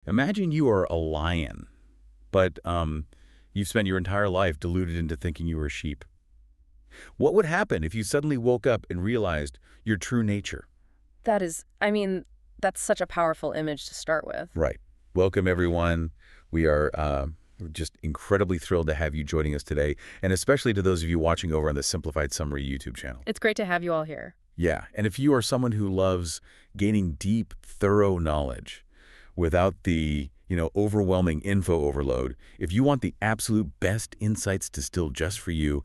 Imagine you are a lion, but you've spent your entire life deluded into thinking you were a sheep. What would happen if you suddenly woke up and realized your true nature? That is, I mean, that's such a powerful image to start with. Right. Welcome, everyone. We are just incredibly thrilled to have you joining us today, and especially to those of you watching over on the Simplified Summary YouTube channel. It's great to have you all here. Yeah, and if you are someone who loves gaining deep, thorough knowledge without the, overwhelming info overload, if you want the absolute best insights distilled just for you,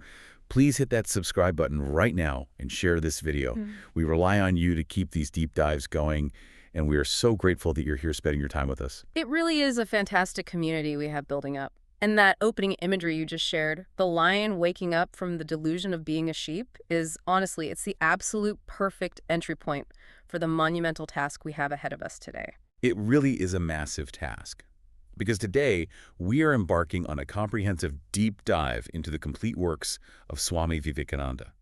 please hit that subscribe button right now and share this video. We rely on you to keep these deep dives going, and we are so grateful that you're here spending your time with us. It really is a fantastic community we have building up. And that opening imagery you just shared, the lion waking up from the delusion of being a sheep, is honestly, it's the absolute perfect entry point for the monumental task we have ahead of us today. It really is a massive task. Because today, we are embarking on a comprehensive deep dive into the complete works of Swami Vivekananda.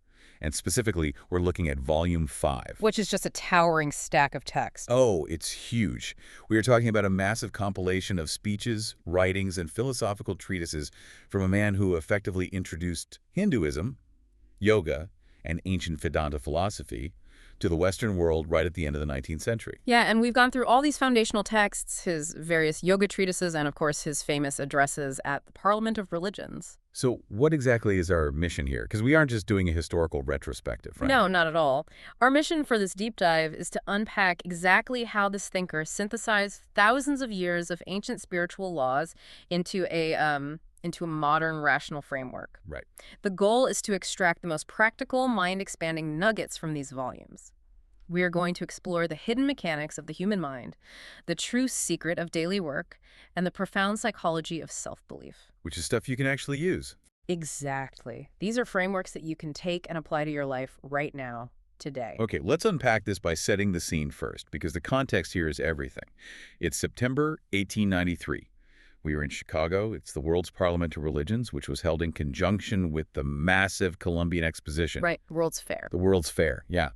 And specifically, we're looking at Volume 5. Which is just a towering stack of text. Oh, it's huge. We are talking about a massive compilation of speeches, writings, and philosophical treatises from a man who effectively introduced Hinduism, yoga, and ancient Vedanta philosophy to the Western world right at the end of the 19th century. Yeah, and we've gone through all these foundational texts, his various yoga treatises, and of course his famous addresses at the Parliament of Religions. So what exactly is our mission here? Because we aren't just doing a historical retrospective, right? No, not at all. Our mission for this deep dive is to unpack exactly how this thinker synthesized thousands of years of ancient spiritual laws into a modern rational framework. Right. The goal is to extract the most practical, mind-expanding nuggets from these volumes. We are going to explore the hidden mechanics of the human mind, the true secret of daily work, and the profound psychology of self-belief. Which is stuff you can actually use. Exactly. These are frameworks that you can take and apply to your life right now, today. Okay, let's unpack this by setting the scene first, because the context here is everything. It's September 1893. We are in Chicago. It's the World's Parliament of Religions, which was held in conjunction with the massive Columbian Exposition. Right, World's Fair. The World's Fair, yeah.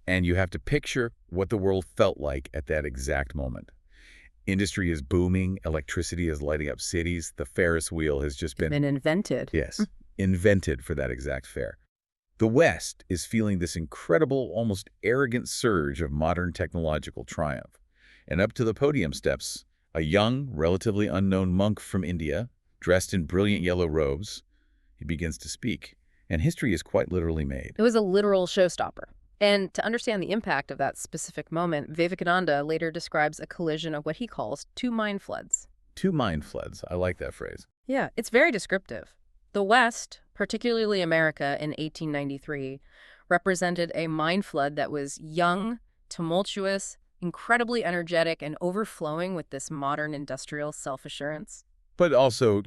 And you have to picture what the world felt like at that exact moment. Industry is booming. Electricity is lighting up cities. The Ferris wheel has just been invented. Yes, invented for that exact fair. The West is feeling this incredible, almost arrogant surge of modern technological triumph. And up to the podium steps a young, relatively unknown monk from India, dressed in brilliant yellow robes. He begins to speak, and history is quite literally made. It was a literal showstopper. And to understand the impact of that specific moment, Vivekananda later describes a collision of what he calls two mind floods. Two mind floods. I like that phrase. Yeah, it's very descriptive. The West, particularly America in 1893, represented a mind flood that was young, tumultuous, incredibly energetic, and overflowing with this modern industrial self-assurance. But also,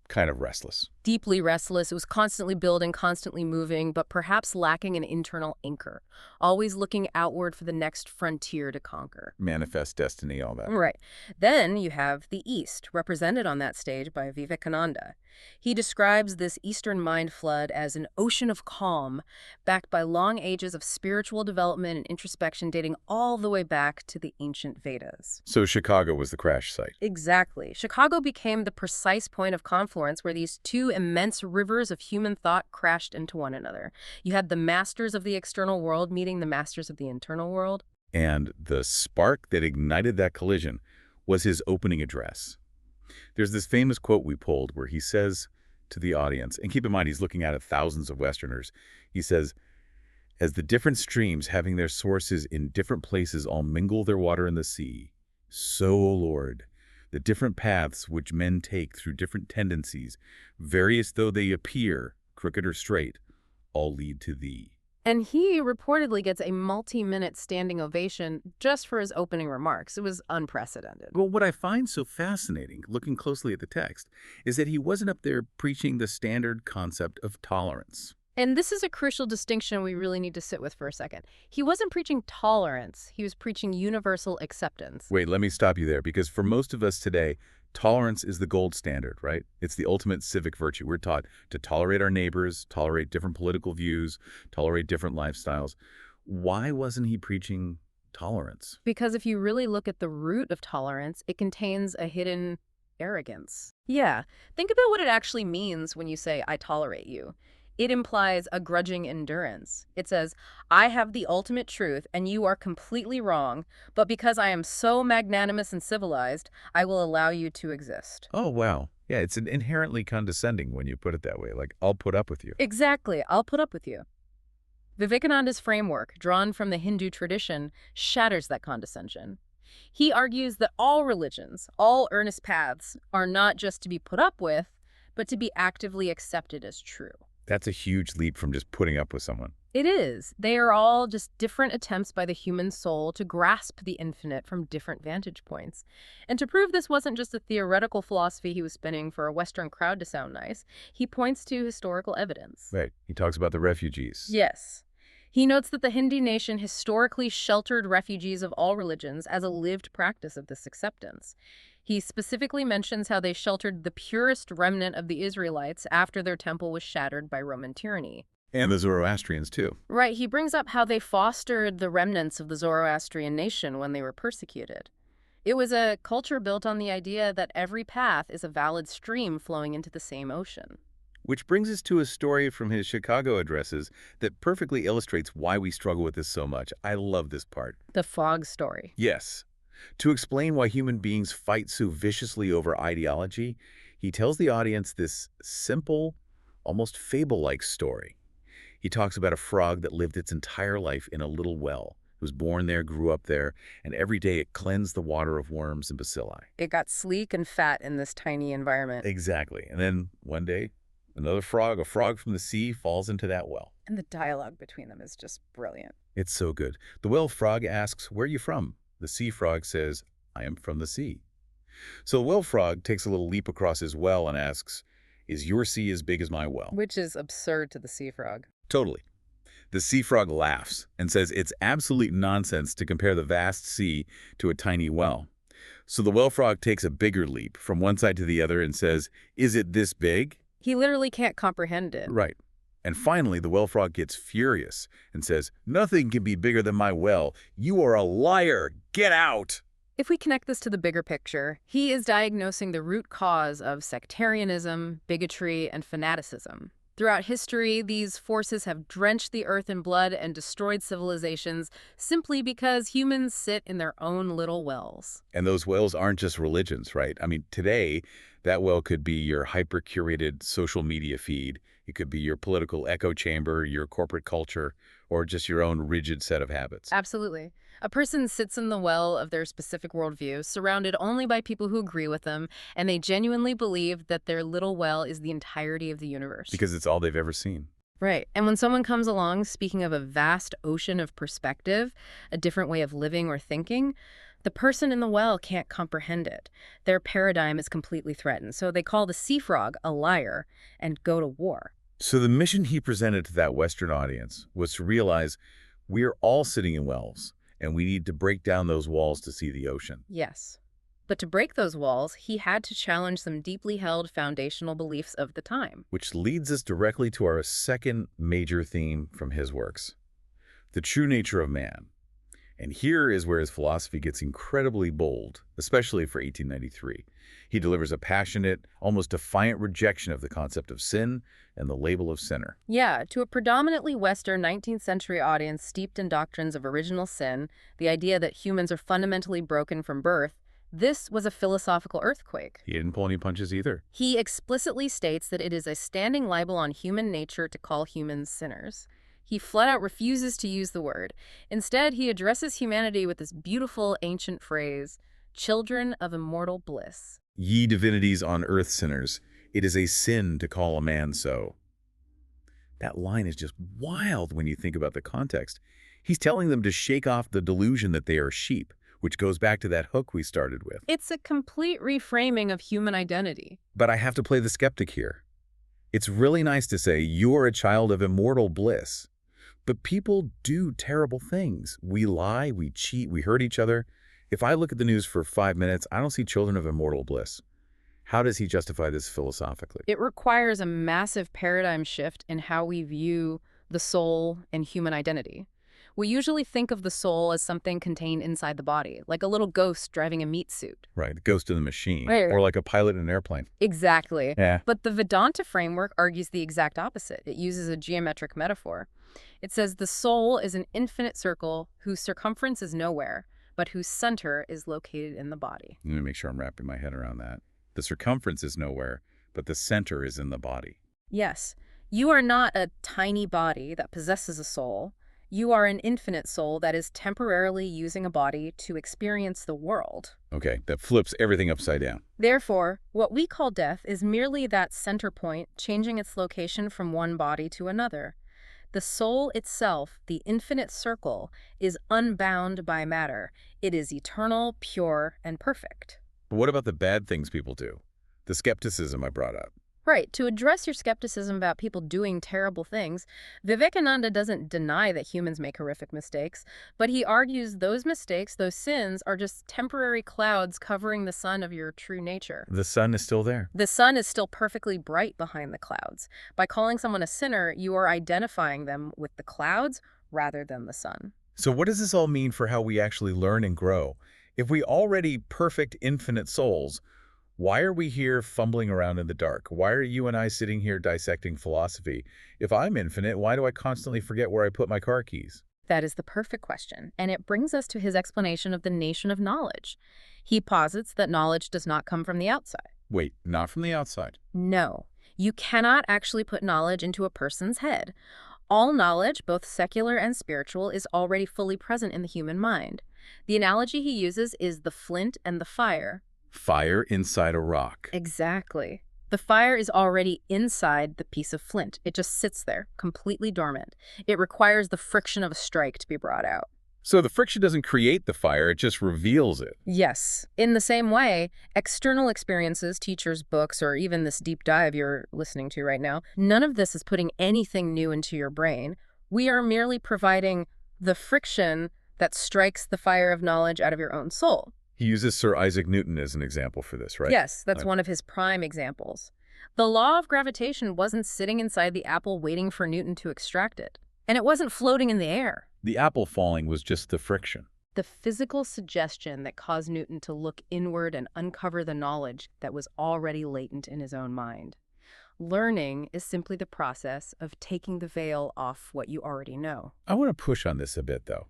kind of restless. Deeply restless. It was constantly building, constantly moving, but perhaps lacking an internal anchor, always looking outward for the next frontier to conquer. Manifest destiny, all that. Right. Then you have the East, represented on that stage by Vivekananda. He describes this Eastern mind flood as an ocean of calm, backed by long ages of spiritual development and introspection dating all the way back to the ancient Vedas. So Chicago was the crash site. Exactly. Chicago became the precise point of confluence where these two immense rivers of human thought crashed into one another. You had the masters of the external world meeting the masters of the internal world. And the spark that ignited that collision was his opening address. There's this famous quote we pulled where he says to the audience, and keep in mind he's looking at thousands of Westerners, he says, "As the different streams having their sources in different places all mingle their water in the sea, so, O Lord, the different paths which men take through different tendencies, various though they appear, crooked or straight, all lead to thee." And he reportedly gets a multi-minute standing ovation just for his opening remarks. It was unprecedented. Well, what I find so fascinating, looking closely at the text, is that he wasn't up there preaching the standard concept of tolerance. And this is a crucial distinction we really need to sit with for a second. He wasn't preaching tolerance. He was preaching universal acceptance. Wait, let me stop you there, because for most of us today, tolerance is the gold standard, right? It's the ultimate civic virtue. We're taught to tolerate our neighbors, tolerate different political views, tolerate different lifestyles. Why wasn't he preaching Tolerance. Because if you really look at the root of tolerance, it contains a hidden arrogance. Yeah, think about what it actually means when you say, I tolerate you. It implies a grudging endurance. It says, I have the ultimate truth and you are completely wrong, but because I am so magnanimous and civilized, I will allow you to exist. Oh, wow. Yeah, it's inherently condescending when you put it that way. Like, I'll put up with you. Exactly, I'll put up with you. Vivekananda's framework, drawn from the Hindu tradition, shatters that condescension. He argues that all religions, all earnest paths, are not just to be put up with, but to be actively accepted as true. That's a huge leap from just putting up with someone. It is. They are all just different attempts by the human soul to grasp the infinite from different vantage points. And to prove this wasn't just a theoretical philosophy he was spinning for a Western crowd to sound nice, he points to historical evidence. Right. He talks about the refugees. Yes. He notes that the Hindi nation historically sheltered refugees of all religions as a lived practice of this acceptance. He specifically mentions how they sheltered the purest remnant of the Israelites after their temple was shattered by Roman tyranny. And the Zoroastrians, too. Right, he brings up how they fostered the remnants of the Zoroastrian nation when they were persecuted. It was a culture built on the idea that every path is a valid stream flowing into the same ocean. Which brings us to a story from his Chicago addresses that perfectly illustrates why we struggle with this so much. I love this part. The fog story. Yes. To explain why human beings fight so viciously over ideology, he tells the audience this simple, almost fable-like story. He talks about a frog that lived its entire life in a little well. It was born there, grew up there, and every day it cleansed the water of worms and bacilli. It got sleek and fat in this tiny environment. Exactly. And then one day, another frog, a frog from the sea, falls into that well. And the dialogue between them is just brilliant. It's so good. The well frog asks, "Where are you from?" The sea frog says, "I am from the sea." So the well frog takes a little leap across his well and asks, "Is your sea as big as my well?" Which is absurd to the sea frog. Totally. The sea frog laughs and says it's absolute nonsense to compare the vast sea to a tiny well. So the well frog takes a bigger leap from one side to the other and says, "Is it this big?" He literally can't comprehend it. Right. And finally, the well frog gets furious and says, "Nothing can be bigger than my well. You are a liar. Get out." If we connect this to the bigger picture, he is diagnosing the root cause of sectarianism, bigotry, and fanaticism. Throughout history, these forces have drenched the earth in blood and destroyed civilizations simply because humans sit in their own little wells. And those wells aren't just religions, right? I mean, today, that well could be your hyper-curated social media feed. It could be your political echo chamber, your corporate culture, or just your own rigid set of habits. Absolutely. A person sits in the well of their specific worldview, surrounded only by people who agree with them, and they genuinely believe that their little well is the entirety of the universe. Because it's all they've ever seen. Right. And when someone comes along speaking of a vast ocean of perspective, a different way of living or thinking, the person in the well can't comprehend it. Their paradigm is completely threatened. So they call the sea frog a liar and go to war. So the mission he presented to that Western audience was to realize we're all sitting in wells, and we need to break down those walls to see the ocean. Yes. But to break those walls, he had to challenge some deeply held foundational beliefs of the time. Which leads us directly to our second major theme from his works, the true nature of man. And here is where his philosophy gets incredibly bold, especially for 1893. He delivers a passionate, almost defiant rejection of the concept of sin and the label of sinner. Yeah, to a predominantly Western 19th century audience steeped in doctrines of original sin, the idea that humans are fundamentally broken from birth, this was a philosophical earthquake. He didn't pull any punches either. He explicitly states that it is a standing libel on human nature to call humans sinners. He flat out refuses to use the word. Instead, he addresses humanity with this beautiful ancient phrase, "Children of Immortal Bliss." Ye divinities on earth, sinners, it is a sin to call a man so. That line is just wild when you think about the context. He's telling them to shake off the delusion that they are sheep, which goes back to that hook we started with. It's a complete reframing of human identity. But I have to play the skeptic here. It's really nice to say you're a child of immortal bliss. But people do terrible things. We lie, we cheat, we hurt each other. If I look at the news for 5 minutes, I don't see children of immortal bliss. How does he justify this philosophically? It requires a massive paradigm shift in how we view the soul and human identity. We usually think of the soul as something contained inside the body, like a little ghost driving a meat suit. Right, the ghost of the machine. Right. Or like a pilot in an airplane. Exactly. Yeah. But the Vedanta framework argues the exact opposite. It uses a geometric metaphor. It says the soul is an infinite circle whose circumference is nowhere, but whose center is located in the body. Let me make sure I'm wrapping my head around that. The circumference is nowhere, but the center is in the body. Yes, you are not a tiny body that possesses a soul. You are an infinite soul that is temporarily using a body to experience the world. Okay, that flips everything upside down. Therefore, what we call death is merely that center point changing its location from one body to another. The soul itself, the infinite circle, is unbound by matter. It is eternal, pure, and perfect. But what about the bad things people do? The skepticism I brought up. Right. To address your skepticism about people doing terrible things, Vivekananda doesn't deny that humans make horrific mistakes, but he argues those mistakes, those sins, are just temporary clouds covering the sun of your true nature. The sun is still there. The sun is still perfectly bright behind the clouds. By calling someone a sinner, you are identifying them with the clouds rather than the sun. So what does this all mean for how we actually learn and grow? If we already perfect infinite souls, why are we here fumbling around in the dark? Why are you and I sitting here dissecting philosophy? If I'm infinite, why do I constantly forget where I put my car keys? That is the perfect question, and it brings us to his explanation of the nation of knowledge. He posits that knowledge does not come from the outside. Wait, not from the outside. No, you cannot actually put knowledge into a person's head. All knowledge, both secular and spiritual, is already fully present in the human mind. The analogy he uses is the flint and the fire. Fire inside a rock. Exactly. The fire is already inside the piece of flint. It just sits there, completely dormant. It requires the friction of a strike to be brought out. So the friction doesn't create the fire, it just reveals it. Yes. In the same way, external experiences, teachers, books, or even this deep dive you're listening to right now, none of this is putting anything new into your brain. We are merely providing the friction that strikes the fire of knowledge out of your own soul. He uses Sir Isaac Newton as an example for this, right? Yes, that's one of his prime examples. The law of gravitation wasn't sitting inside the apple waiting for Newton to extract it. And it wasn't floating in the air. The apple falling was just the friction. The physical suggestion that caused Newton to look inward and uncover the knowledge that was already latent in his own mind. Learning is simply the process of taking the veil off what you already know. I want to push on this a bit, though,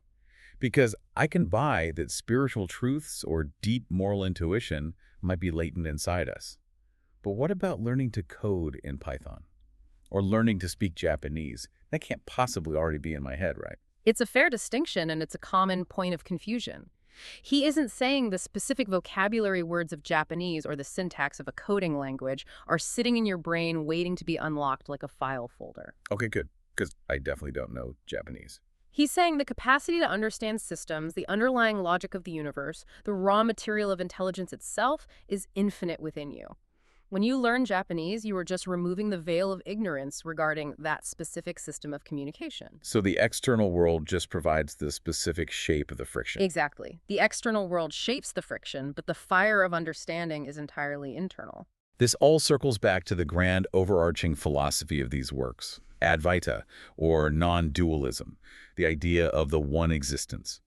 because I can buy that spiritual truths or deep moral intuition might be latent inside us. But what about learning to code in Python? Or learning to speak Japanese? That can't possibly already be in my head, right? It's a fair distinction, and it's a common point of confusion. He isn't saying the specific vocabulary words of Japanese or the syntax of a coding language are sitting in your brain waiting to be unlocked like a file folder. Okay, good, because I definitely don't know Japanese. He's saying the capacity to understand systems, the underlying logic of the universe, the raw material of intelligence itself is infinite within you. When you learn Japanese, you are just removing the veil of ignorance regarding that specific system of communication. So the external world just provides the specific shape of the friction. Exactly. The external world shapes the friction, but the fire of understanding is entirely internal. This all circles back to the grand overarching philosophy of these works, Advaita, or non-dualism, the idea of the one existence.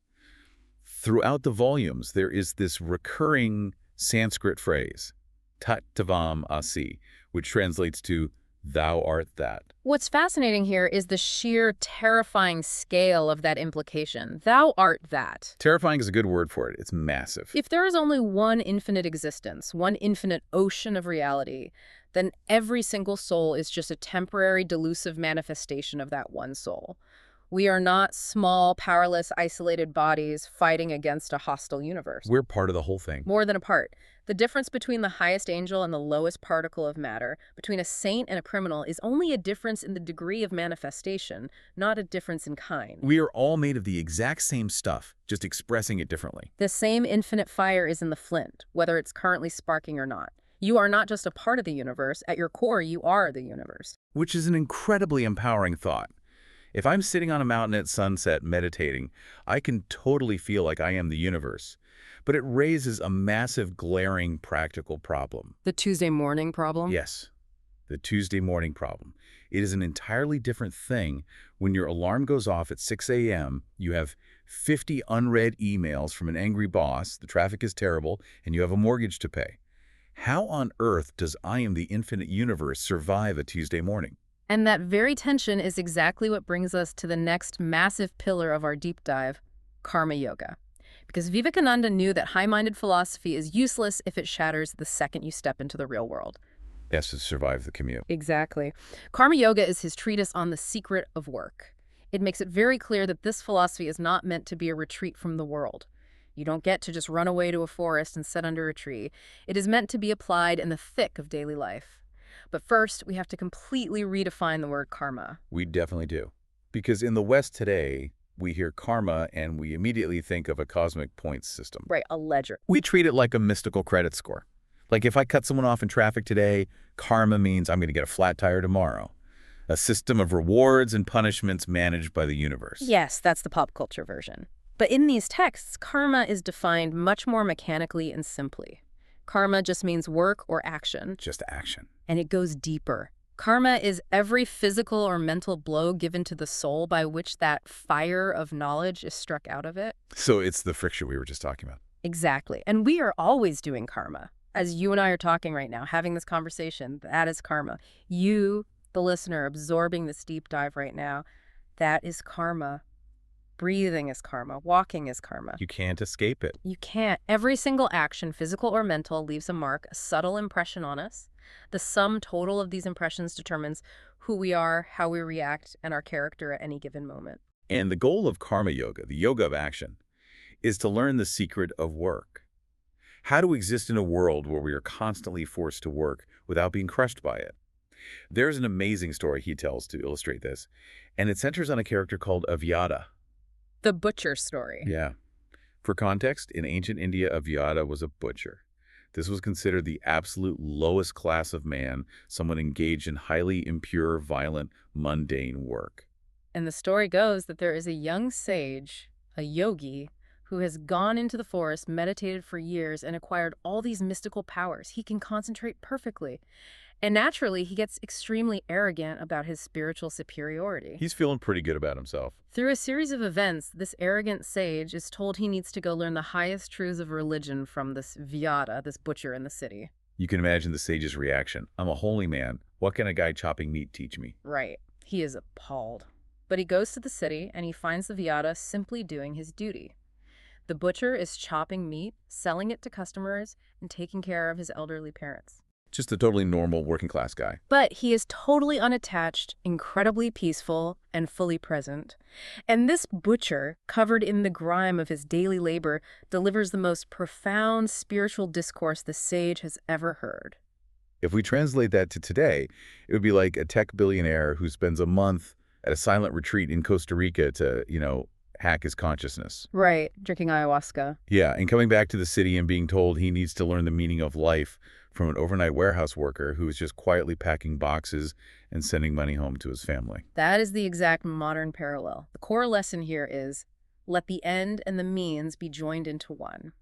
Throughout the volumes, there is this recurring Sanskrit phrase, Tat Tvam Asi, which translates to, thou art that. What's fascinating here is the sheer terrifying scale of that implication. Thou art that. Terrifying is a good word for it. It's massive. If there is only one infinite existence, one infinite ocean of reality, then every single soul is just a temporary, delusive manifestation of that one soul. We are not small, powerless, isolated bodies fighting against a hostile universe. We're part of the whole thing. More than a part. The difference between the highest angel and the lowest particle of matter, between a saint and a criminal, is only a difference in the degree of manifestation, not a difference in kind. We are all made of the exact same stuff, just expressing it differently. The same infinite fire is in the flint, whether it's currently sparking or not. You are not just a part of the universe. At your core, you are the universe. Which is an incredibly empowering thought. If I'm sitting on a mountain at sunset meditating, I can totally feel like I am the universe. But it raises a massive, glaring, practical problem. The Tuesday morning problem? Yes. the Tuesday morning problem. It is an entirely different thing when your alarm goes off at 6 a.m., you have 50 unread emails from an angry boss, the traffic is terrible, and you have a mortgage to pay. How on earth does I Am the Infinite Universe survive a Tuesday morning? And that very tension is exactly what brings us to the next massive pillar of our deep dive, karma yoga. Because Vivekananda knew that high-minded philosophy is useless if it shatters the second you step into the real world. Yes, to survive the commute. Exactly. Karma yoga is his treatise on the secret of work. It makes it very clear that this philosophy is not meant to be a retreat from the world. You don't get to just run away to a forest and sit under a tree. It is meant to be applied in the thick of daily life. But first, we have to completely redefine the word karma. We definitely do. Because in the West today, we hear karma and we immediately think of a cosmic points system. Right, a ledger. We treat it like a mystical credit score. Like if I cut someone off in traffic today, karma means I'm going to get a flat tire tomorrow. A system of rewards and punishments managed by the universe. Yes, that's the pop culture version. But in these texts, karma is defined much more mechanically and simply. Karma just means work or action. Just action. And it goes deeper. Karma is every physical or mental blow given to the soul by which that fire of knowledge is struck out of it. So it's the friction we were just talking about. Exactly. And we are always doing karma. As you and I are talking right now, having this conversation, that is karma. You, the listener, absorbing this deep dive right now, that is karma. Breathing is karma. Walking is karma. You can't escape it. You can't. Every single action, physical or mental, leaves a mark, a subtle impression on us. The sum total of these impressions determines who we are, how we react, and our character at any given moment. And the goal of karma yoga, the yoga of action, is to learn the secret of work. How to exist in a world where we are constantly forced to work without being crushed by it. There's an amazing story he tells to illustrate this, and it centers on a character called Advaita. The butcher story. Yeah. For context, in ancient India, Advaita was a butcher. This was considered the absolute lowest class of man, someone engaged in highly impure, violent, mundane work. And the story goes that there is a young sage, a yogi, who has gone into the forest, meditated for years, and acquired all these mystical powers. He can concentrate perfectly. And naturally, he gets extremely arrogant about his spiritual superiority. He's feeling pretty good about himself. Through a series of events, this arrogant sage is told he needs to go learn the highest truths of religion from this Vyata, this butcher in the city. You can imagine the sage's reaction. I'm a holy man. What can a guy chopping meat teach me? Right. He is appalled. But he goes to the city, and he finds the Vyata simply doing his duty. The butcher is chopping meat, selling it to customers, and taking care of his elderly parents. Just a totally normal working-class guy. But he is totally unattached, incredibly peaceful, and fully present. And this butcher, covered in the grime of his daily labor, delivers the most profound spiritual discourse the sage has ever heard. If we translate that to today, it would be like a tech billionaire who spends a month at a silent retreat in Costa Rica to, hack his consciousness. Right, drinking ayahuasca. Yeah, and coming back to the city and being told he needs to learn the meaning of life from an overnight warehouse worker who is just quietly packing boxes and sending money home to his family. That is the exact modern parallel. The core lesson here is, let the end and the means be joined into one.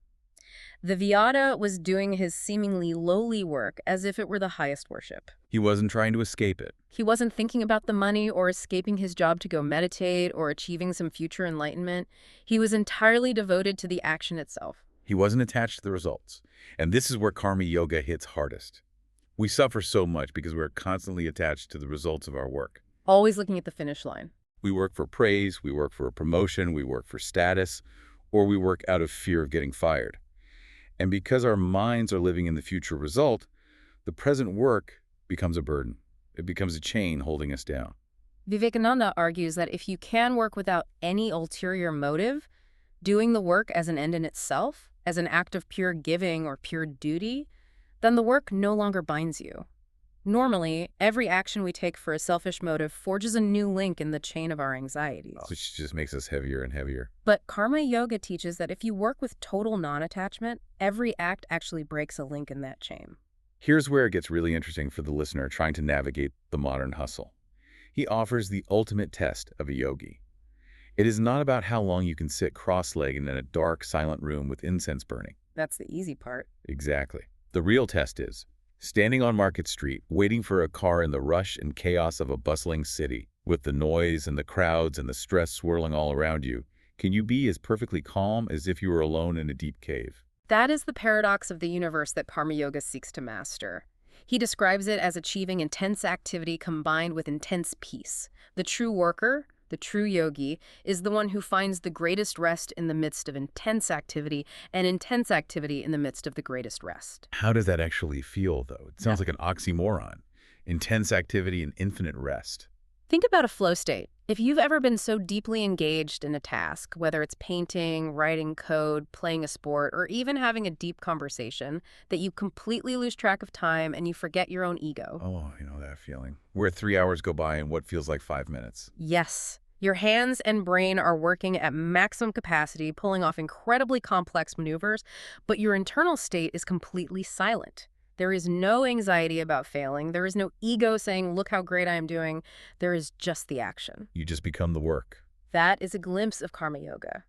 The Vyata was doing his seemingly lowly work as if it were the highest worship. He wasn't trying to escape it. He wasn't thinking about the money or escaping his job to go meditate or achieving some future enlightenment. He was entirely devoted to the action itself. He wasn't attached to the results. And this is where karma yoga hits hardest. We suffer so much because we're constantly attached to the results of our work. Always looking at the finish line. We work for praise, we work for a promotion, we work for status, or we work out of fear of getting fired. And because our minds are living in the future result, the present work becomes a burden. It becomes a chain holding us down. Vivekananda argues that if you can work without any ulterior motive, doing the work as an end in itself, as an act of pure giving or pure duty, then the work no longer binds you. Normally, every action we take for a selfish motive forges a new link in the chain of our anxieties. Which just makes us heavier and heavier. But karma yoga teaches that if you work with total non-attachment, every act actually breaks a link in that chain. Here's where it gets really interesting for the listener trying to navigate the modern hustle. He offers the ultimate test of a yogi. It is not about how long you can sit cross-legged in a dark, silent room with incense burning. That's the easy part. Exactly. The real test is, Standing on Market Street, waiting for a car in the rush and chaos of a bustling city, with the noise and the crowds and the stress swirling all around you, can you be as perfectly calm as if you were alone in a deep cave? That is the paradox of the universe that Karma Yoga seeks to master. He describes it as achieving intense activity combined with intense peace. The true worker, the true yogi, is the one who finds the greatest rest in the midst of intense activity and intense activity in the midst of the greatest rest. How does that actually feel, though? It sounds like an oxymoron. Intense activity and infinite rest. Think about a flow state. If you've ever been so deeply engaged in a task, whether it's painting, writing code, playing a sport, or even having a deep conversation, that you completely lose track of time and you forget your own ego. Oh, you know that feeling. Where 3 hours go by in what feels like 5 minutes. Yes. Your hands and brain are working at maximum capacity, pulling off incredibly complex maneuvers, but your internal state is completely silent. There is no anxiety about failing. There is no ego saying, look how great I am doing. There is just the action. You just become the work. That is a glimpse of Karma Yoga.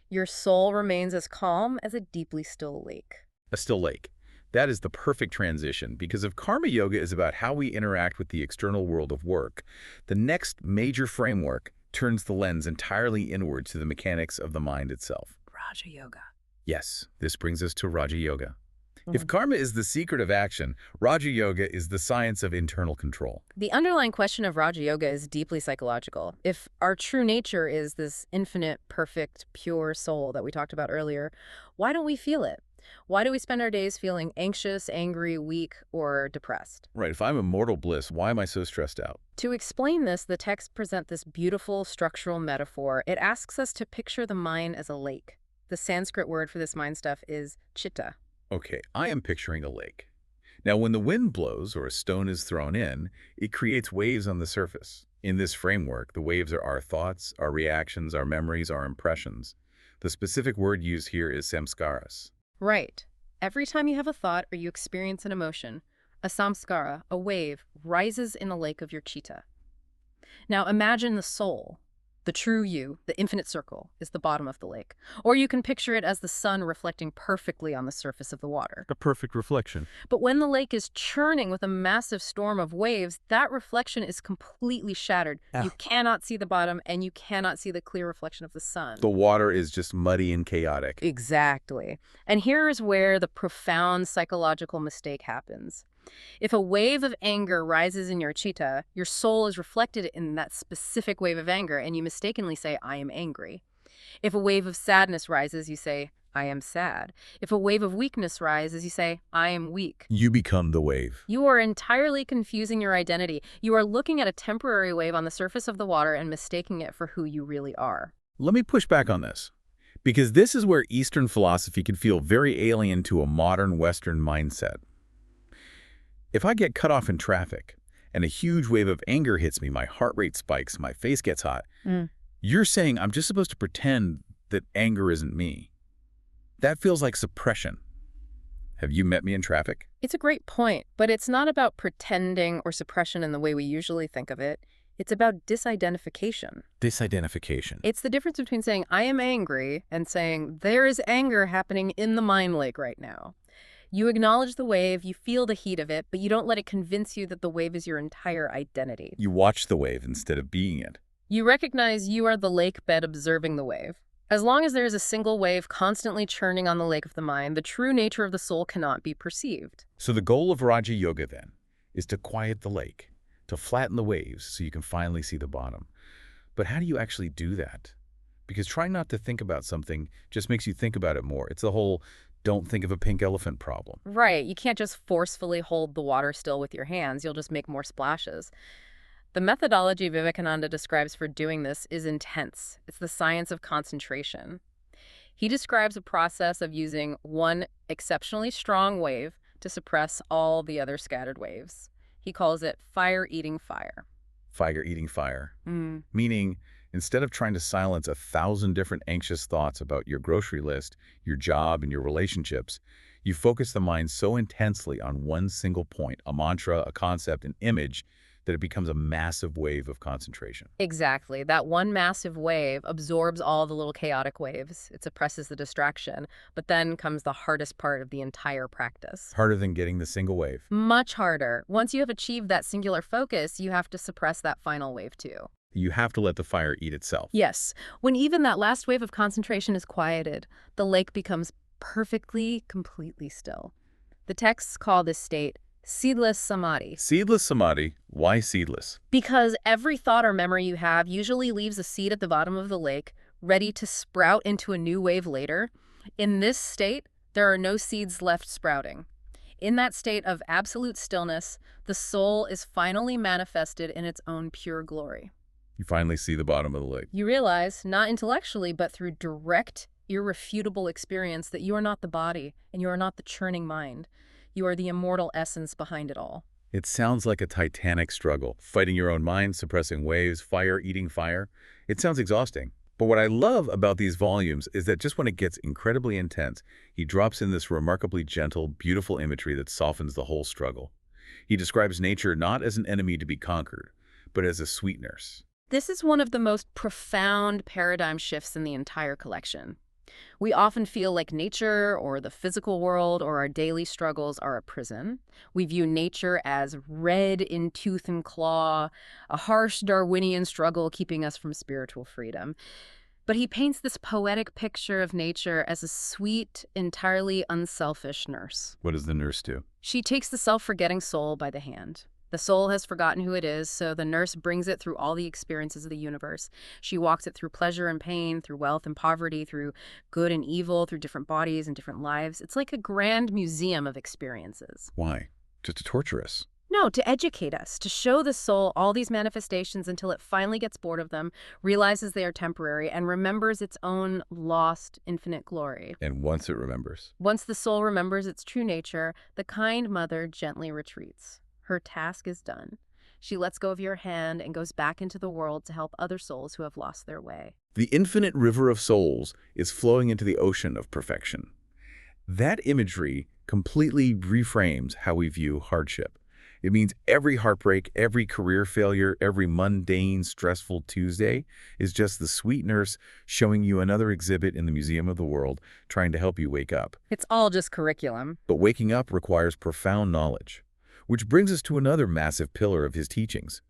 Your soul remains as calm as a deeply still lake. A still lake. That is the perfect transition, because if Karma Yoga is about how we interact with the external world of work, the next major framework turns the lens entirely inward to the mechanics of the mind itself. Raja Yoga. Yes, this brings us to Raja Yoga. If karma is the secret of action, Raja Yoga is the science of internal control. The underlying question of Raja Yoga is deeply psychological. If our true nature is this infinite, perfect, pure soul that we talked about earlier, why don't we feel it? Why do we spend our days feeling anxious, angry, weak, or depressed? Right, if I'm immortal bliss, why am I so stressed out? To explain this, the texts present this beautiful structural metaphor. It asks us to picture the mind as a lake. The Sanskrit word for this mind stuff is chitta. Okay, I am picturing a lake. Now, when the wind blows or a stone is thrown in, it creates waves on the surface. In this framework, the waves are our thoughts, our reactions, our memories, our impressions. The specific word used here is samskaras. Right. Every time you have a thought or you experience an emotion, a samskara, a wave, rises in a lake of your chitta. Now imagine the soul. The true you, the infinite circle, is the bottom of the lake. Or you can picture it as the sun reflecting perfectly on the surface of the water. A perfect reflection. But when the lake is churning with a massive storm of waves, that reflection is completely shattered. You cannot see the bottom, and you cannot see the clear reflection of the sun. The water is just muddy and chaotic. Exactly. And here is where the profound psychological mistake happens. If a wave of anger rises in your chitta, your soul is reflected in that specific wave of anger, and you mistakenly say, I am angry. If a wave of sadness rises, you say, I am sad. If a wave of weakness rises, you say, I am weak. You become the wave. You are entirely confusing your identity. You are looking at a temporary wave on the surface of the water and mistaking it for who you really are. Let me push back on this, because this is where Eastern philosophy can feel very alien to a modern Western mindset. If I get cut off in traffic and a huge wave of anger hits me, my heart rate spikes, my face gets hot, you're saying I'm just supposed to pretend that anger isn't me. That feels like suppression. Have you met me in traffic? It's a great point, but it's not about pretending or suppression in the way we usually think of it. It's about disidentification. Disidentification. It's the difference between saying, I am angry, and saying, there is anger happening in the mind lake right now. You acknowledge the wave, you feel the heat of it, but you don't let it convince you that the wave is your entire identity. You watch the wave instead of being it. You recognize you are the lake bed observing the wave. As long as there is a single wave constantly churning on the lake of the mind, the true nature of the soul cannot be perceived. So the goal of Raja Yoga, then, is to quiet the lake, to flatten the waves so you can finally see the bottom. But how do you actually do that? Because trying not to think about something just makes you think about it more. It's the whole don't think of a pink elephant problem. Right. You can't just forcefully hold the water still with your hands. You'll just make more splashes. The methodology Vivekananda describes for doing this is intense. It's the science of concentration. He describes a process of using one exceptionally strong wave to suppress all the other scattered waves. He calls it fire eating fire. Fire eating fire. Meaning, instead of trying to silence 1,000 different anxious thoughts about your grocery list, your job, and your relationships, you focus the mind so intensely on one single point, a mantra, a concept, an image, that it becomes a massive wave of concentration. Exactly. That one massive wave absorbs all the little chaotic waves. It suppresses the distraction. But then comes the hardest part of the entire practice. Harder than getting the single wave. Much harder. Once you have achieved that singular focus, you have to suppress that final wave too. You have to let the fire eat itself. Yes. When even that last wave of concentration is quieted, the lake becomes perfectly, completely still. The texts call this state seedless samadhi. Seedless samadhi. Why seedless? Because every thought or memory you have usually leaves a seed at the bottom of the lake, ready to sprout into a new wave later. In this state, there are no seeds left sprouting. In that state of absolute stillness, the soul is finally manifested in its own pure glory. You finally see the bottom of the lake. You realize, not intellectually, but through direct, irrefutable experience, that you are not the body and you are not the churning mind. You are the immortal essence behind it all. It sounds like a titanic struggle, fighting your own mind, suppressing waves, fire eating fire. It sounds exhausting. But what I love about these volumes is that just when it gets incredibly intense, he drops in this remarkably gentle, beautiful imagery that softens the whole struggle. He describes nature not as an enemy to be conquered, but as a sweet nurse. This is one of the most profound paradigm shifts in the entire collection. We often feel like nature or the physical world or our daily struggles are a prison. We view nature as red in tooth and claw, a harsh Darwinian struggle keeping us from spiritual freedom. But he paints this poetic picture of nature as a sweet, entirely unselfish nurse. What does the nurse do? She takes the self-forgetting soul by the hand. The soul has forgotten who it is, so the nurse brings it through all the experiences of the universe. She walks it through pleasure and pain, through wealth and poverty, through good and evil, through different bodies and different lives. It's like a grand museum of experiences. Why? Just to torture us? No, to educate us, to show the soul all these manifestations until it finally gets bored of them, realizes they are temporary, and remembers its own lost, infinite glory. And once it remembers? Once the soul remembers its true nature, the kind mother gently retreats. Her task is done. She lets go of your hand and goes back into the world to help other souls who have lost their way. The infinite river of souls is flowing into the ocean of perfection. That imagery completely reframes how we view hardship. It means every heartbreak, every career failure, every mundane, stressful Tuesday is just the sweet nurse showing you another exhibit in the Museum of the World, trying to help you wake up. It's all just curriculum. But waking up requires profound knowledge. Which brings us to another massive pillar of his teachings,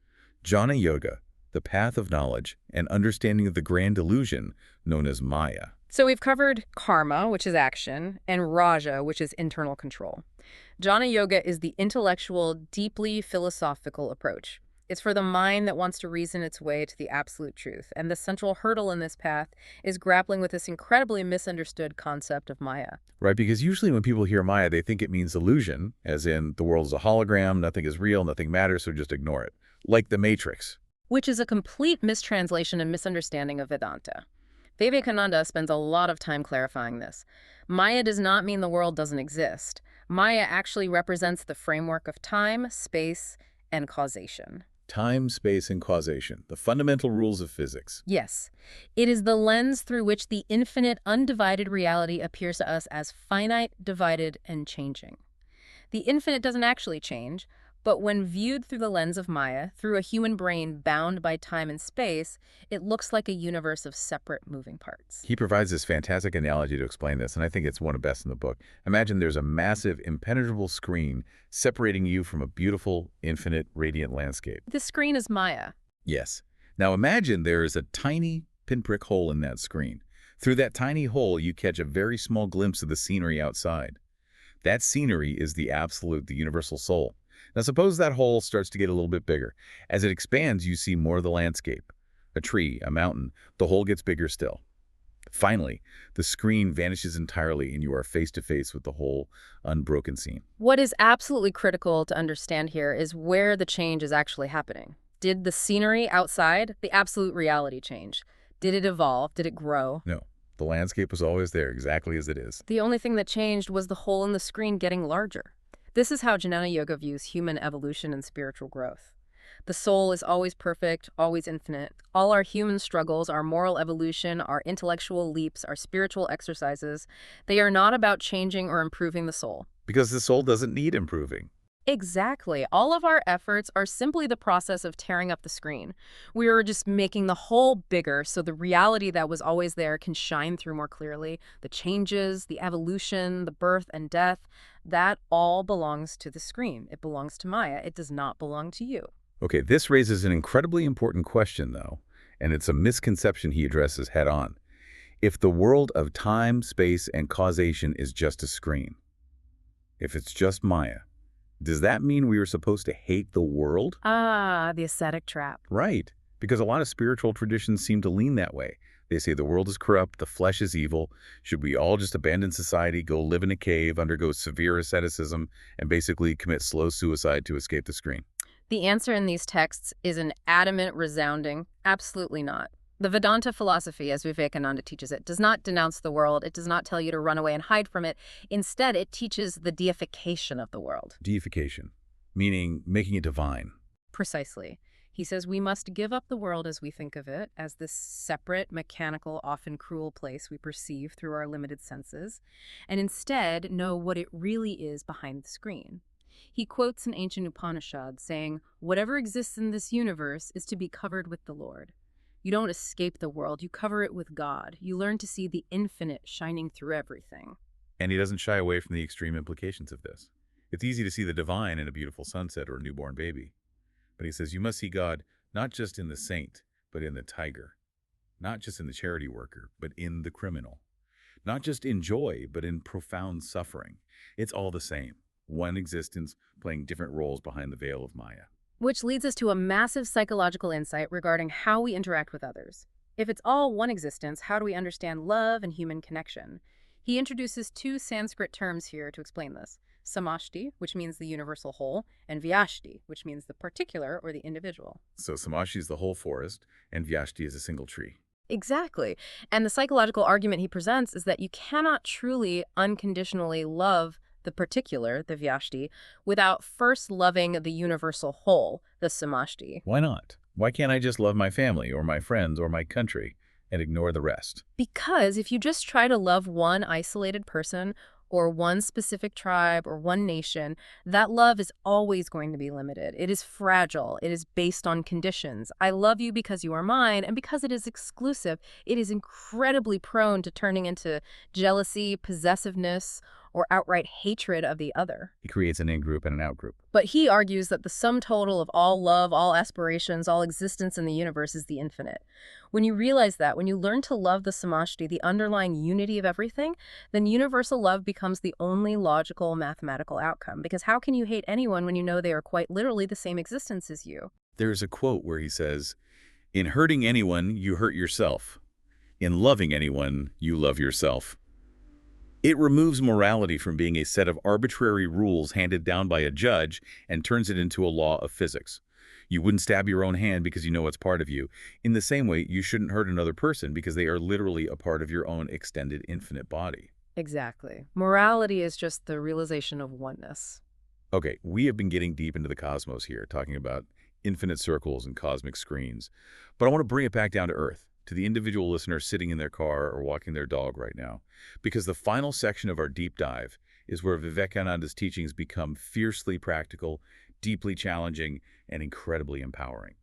Jnana Yoga, the path of knowledge and understanding of the grand delusion known as Maya. So we've covered karma, which is action, and raja, which is internal control. Jnana Yoga is the intellectual, deeply philosophical approach. It's for the mind that wants to reason its way to the absolute truth, and the central hurdle in this path is grappling with this incredibly misunderstood concept of Maya. Right, because usually when people hear Maya, they think it means illusion, as in the world is a hologram, nothing is real, nothing matters, so just ignore it. Like the Matrix. Which is a complete mistranslation and misunderstanding of Vedanta. Vivekananda spends a lot of time clarifying this. Maya does not mean the world doesn't exist. Maya actually represents the framework of time, space, and causation. Time, space, and causation, the fundamental rules of physics. Yes. It is the lens through which the infinite, undivided reality appears to us as finite, divided, and changing. The infinite doesn't actually change, but when viewed through the lens of Maya, through a human brain bound by time and space, it looks like a universe of separate moving parts. He provides this fantastic analogy to explain this, and I think it's one of the best in the book. Imagine there's a massive, impenetrable screen separating you from a beautiful, infinite, radiant landscape. This screen is Maya. Yes. Now imagine there is a tiny pinprick hole in that screen. Through that tiny hole, you catch a very small glimpse of the scenery outside. That scenery is the absolute, the universal soul. Now suppose that hole starts to get a little bit bigger. As it expands, you see more of the landscape. A tree, a mountain. The hole gets bigger still. Finally, the screen vanishes entirely and you are face to face with the whole unbroken scene. What is absolutely critical to understand here is where the change is actually happening. Did the scenery outside, the absolute reality, change? Did it evolve? Did it grow? No. The landscape was always there, exactly as it is. The only thing that changed was the hole in the screen getting larger. This is how Jnana Yoga views human evolution and spiritual growth. The soul is always perfect, always infinite. All our human struggles, our moral evolution, our intellectual leaps, our spiritual exercises, they are not about changing or improving the soul. Because the soul doesn't need improving. Exactly. All of our efforts are simply the process of tearing up the screen. We are just making the hole bigger so the reality that was always there can shine through more clearly. The changes, the evolution, the birth and death, that all belongs to the screen. It belongs to Maya. It does not belong to you. Okay, this raises an incredibly important question, though, and it's a misconception he addresses head on. If the world of time, space, and causation is just a screen, if it's just Maya, does that mean we are supposed to hate the world? Ah, the ascetic trap. Right, because a lot of spiritual traditions seem to lean that way. They say the world is corrupt, the flesh is evil. Should we all just abandon society, go live in a cave, undergo severe asceticism, and basically commit slow suicide to escape the screen? The answer in these texts is an adamant, resounding, absolutely not. The Vedanta philosophy, as Vivekananda teaches it, does not denounce the world. It does not tell you to run away and hide from it. Instead, it teaches the deification of the world. Deification, meaning making it divine. Precisely. He says we must give up the world as we think of it, as this separate, mechanical, often cruel place we perceive through our limited senses, and instead know what it really is behind the screen. He quotes an ancient Upanishad saying, "Whatever exists in this universe is to be covered with the Lord." You don't escape the world, you cover it with God. You learn to see the infinite shining through everything. And he doesn't shy away from the extreme implications of this. It's easy to see the divine in a beautiful sunset or a newborn baby. But he says you must see God not just in the saint, but in the tiger. Not just in the charity worker, but in the criminal. Not just in joy, but in profound suffering. It's all the same. One existence playing different roles behind the veil of Maya. Which leads us to a massive psychological insight regarding how we interact with others. If it's all one existence, how do we understand love and human connection? He introduces two Sanskrit terms here to explain this. Samashti, which means the universal whole, and Vyashti, which means the particular or the individual. So Samashti is the whole forest, and Vyashti is a single tree. Exactly. And the psychological argument he presents is that you cannot truly, unconditionally love the particular, the Vyashti, without first loving the universal whole, the Samashti. Why not? Why can't I just love my family or my friends or my country and ignore the rest? Because if you just try to love one isolated person or one specific tribe or one nation, that love is always going to be limited. It is fragile. It is based on conditions. I love you because you are mine, and because it is exclusive, it is incredibly prone to turning into jealousy, possessiveness, or outright hatred of the other. He creates an in-group and an out-group. But he argues that the sum total of all love, all aspirations, all existence in the universe is the infinite. When you realize that, when you learn to love the samashti, the underlying unity of everything, then universal love becomes the only logical mathematical outcome. Because how can you hate anyone when you know they are quite literally the same existence as you? There's a quote where he says, "In hurting anyone, you hurt yourself. In loving anyone, you love yourself." It removes morality from being a set of arbitrary rules handed down by a judge and turns it into a law of physics. You wouldn't stab your own hand because you know it's part of you. In the same way, you shouldn't hurt another person because they are literally a part of your own extended infinite body. Exactly. Morality is just the realization of oneness. Okay, we have been getting deep into the cosmos here, talking about infinite circles and cosmic screens. But I want to bring it back down to Earth, to the individual listener sitting in their car or walking their dog right now. Because the final section of our deep dive is where Vivekananda's teachings become fiercely practical, deeply challenging, and incredibly empowering.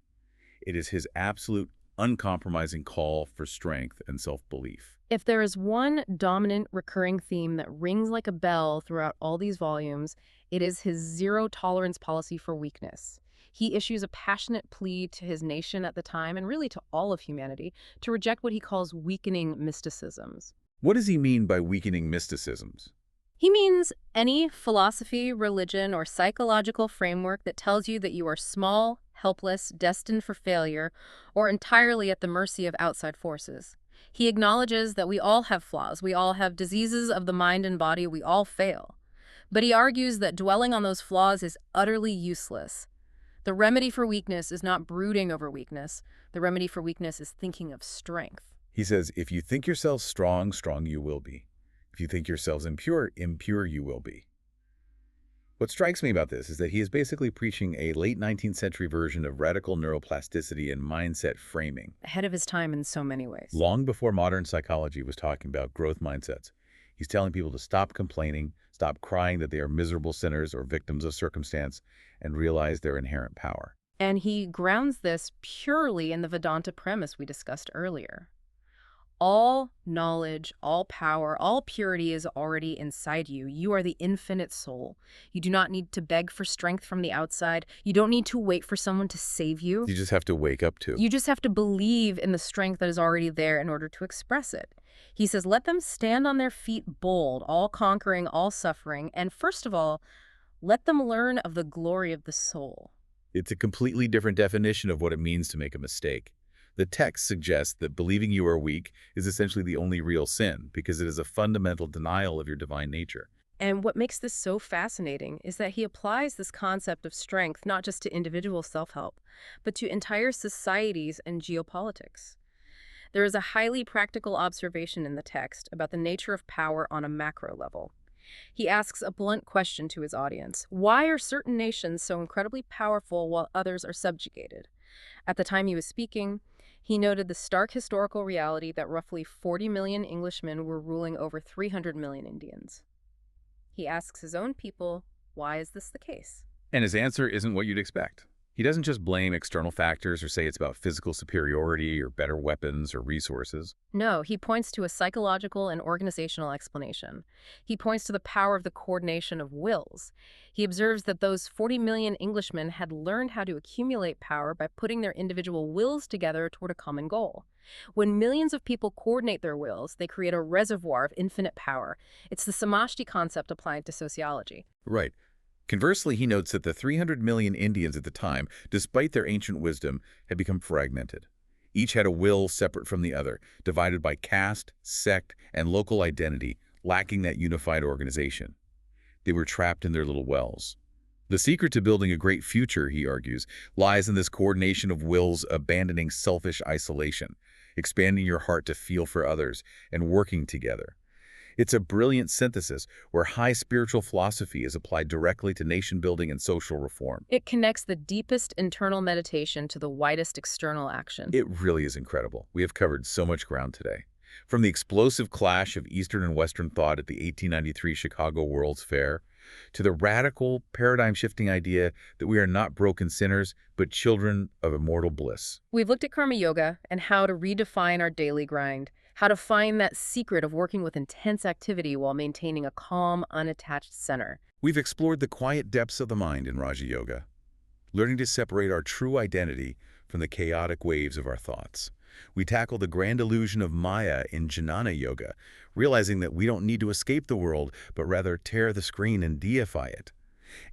It is his absolute, uncompromising call for strength and self-belief. If there is one dominant recurring theme that rings like a bell throughout all these volumes, it is his zero-tolerance policy for weakness. He issues a passionate plea to his nation at the time, and really to all of humanity, to reject what he calls weakening mysticisms. What does he mean by weakening mysticisms? He means any philosophy, religion, or psychological framework that tells you that you are small, helpless, destined for failure, or entirely at the mercy of outside forces. He acknowledges that we all have flaws, we all have diseases of the mind and body, we all fail. But he argues that dwelling on those flaws is utterly useless. The remedy for weakness is not brooding over weakness. The remedy for weakness is thinking of strength. He says, if you think yourselves strong, strong you will be. If you think yourselves impure, impure you will be. What strikes me about this is that he is basically preaching a late 19th century version of radical neuroplasticity and mindset framing. Ahead of his time in so many ways. Long before modern psychology was talking about growth mindsets, He's telling people to stop complaining, stop crying that they are miserable sinners or victims of circumstance, and realize their inherent power. And he grounds this purely in the Vedanta premise we discussed earlier. All knowledge, all power, all purity is already inside you. You are the infinite soul. You do not need to beg for strength from the outside. You don't need to wait for someone to save you. You just have to wake up to. You just have to believe in the strength that is already there in order to express it. He says, let them stand on their feet bold, all conquering, all suffering, and first of all, let them learn of the glory of the soul. It's a completely different definition of what it means to make a mistake. The text suggests that believing you are weak is essentially the only real sin because it is a fundamental denial of your divine nature. And what makes this so fascinating is that he applies this concept of strength not just to individual self-help, but to entire societies and geopolitics. There is a highly practical observation in the text about the nature of power on a macro level. He asks a blunt question to his audience. Why are certain nations so incredibly powerful while others are subjugated? At the time he was speaking, he noted the stark historical reality that roughly 40 million Englishmen were ruling over 300 million Indians. He asks his own people, why is this the case? And his answer isn't what you'd expect. He doesn't just blame external factors or say it's about physical superiority or better weapons or resources. No, he points to a psychological and organizational explanation. He points to the power of the coordination of wills. He observes that those 40 million Englishmen had learned how to accumulate power by putting their individual wills together toward a common goal. When millions of people coordinate their wills, they create a reservoir of infinite power. It's the samashti concept applied to sociology. Right. Conversely, he notes that the 300 million Indians at the time, despite their ancient wisdom, had become fragmented. Each had a will separate from the other, divided by caste, sect, and local identity, lacking that unified organization. They were trapped in their little wells. The secret to building a great future, he argues, lies in this coordination of wills abandoning selfish isolation, expanding your heart to feel for others, and working together. It's a brilliant synthesis where high spiritual philosophy is applied directly to nation building and social reform. It connects the deepest internal meditation to the widest external action. It really is incredible. We have covered so much ground today. From the explosive clash of Eastern and Western thought at the 1893 Chicago World's Fair, to the radical, paradigm-shifting idea that we are not broken sinners, but children of immortal bliss. We've looked at karma yoga and how to redefine our daily grind, how to find that secret of working with intense activity while maintaining a calm, unattached center. We've explored the quiet depths of the mind in Raja Yoga, learning to separate our true identity from the chaotic waves of our thoughts. We tackle the grand illusion of Maya in Jnana Yoga, realizing that we don't need to escape the world, but rather tear the screen and deify it.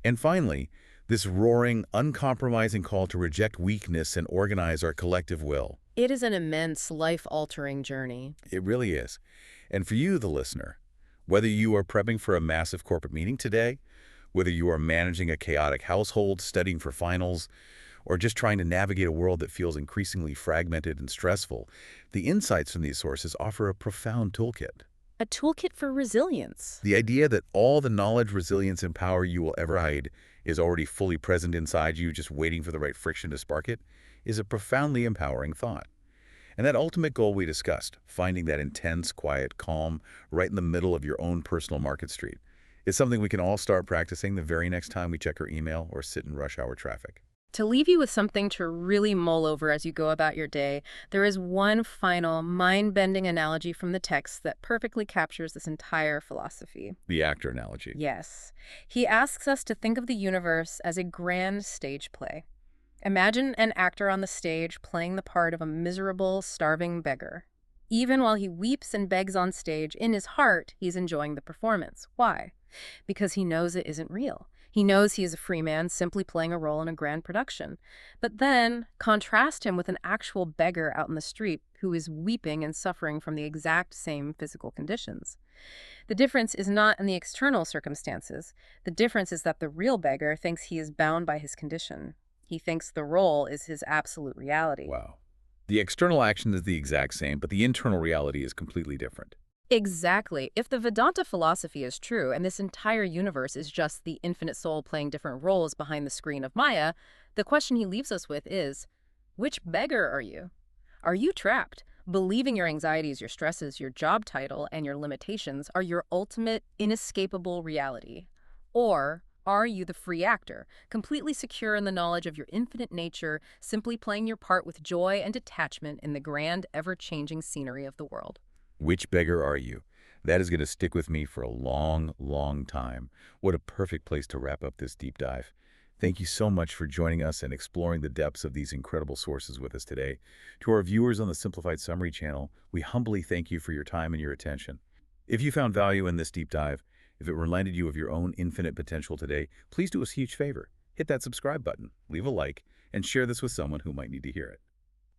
And finally, this roaring, uncompromising call to reject weakness and organize our collective will. It is an immense, life-altering journey. It really is. And for you, the listener, whether you are prepping for a massive corporate meeting today, whether you are managing a chaotic household, studying for finals, or just trying to navigate a world that feels increasingly fragmented and stressful, the insights from these sources offer a profound toolkit. A toolkit for resilience. The idea that all the knowledge, resilience, and power you will ever hide is already fully present inside you, just waiting for the right friction to spark it, is a profoundly empowering thought. And that ultimate goal we discussed, finding that intense, quiet calm right in the middle of your own personal market street, is something we can all start practicing the very next time we check our email or sit in rush hour traffic. To leave you with something to really mull over as you go about your day, there is one final, mind-bending analogy from the text that perfectly captures this entire philosophy. The actor analogy. Yes. He asks us to think of the universe as a grand stage play. Imagine an actor on the stage playing the part of a miserable, starving beggar. Even while he weeps and begs on stage, in his heart, he's enjoying the performance. Why? Because he knows it isn't real. He knows he is a free man simply playing a role in a grand production. But then, contrast him with an actual beggar out in the street who is weeping and suffering from the exact same physical conditions. The difference is not in the external circumstances. The difference is that the real beggar thinks he is bound by his condition. He thinks the role is his absolute reality. Wow. The external action is the exact same, but the internal reality is completely different. Exactly. If the Vedanta philosophy is true, and this entire universe is just the infinite soul playing different roles behind the screen of Maya, the question he leaves us with is, which beggar are you? Are you trapped Believing your anxieties, your stresses, your job title, and your limitations are your ultimate, inescapable reality? Or are you the free actor, completely secure in the knowledge of your infinite nature, simply playing your part with joy and detachment in the grand, ever-changing scenery of the world? Which beggar are you? That is going to stick with me for a long, long time. What a perfect place to wrap up this deep dive. Thank you so much for joining us and exploring the depths of these incredible sources with us today. To our viewers on the Simplified Summary channel, we humbly thank you for your time and your attention. If you found value in this deep dive, if it reminded you of your own infinite potential today, please do us a huge favor. Hit that subscribe button, leave a like, and share this with someone who might need to hear it.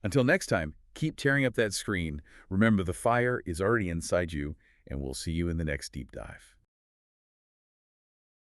Until next time, keep tearing up that screen. Remember, the fire is already inside you, and we'll see you in the next deep dive.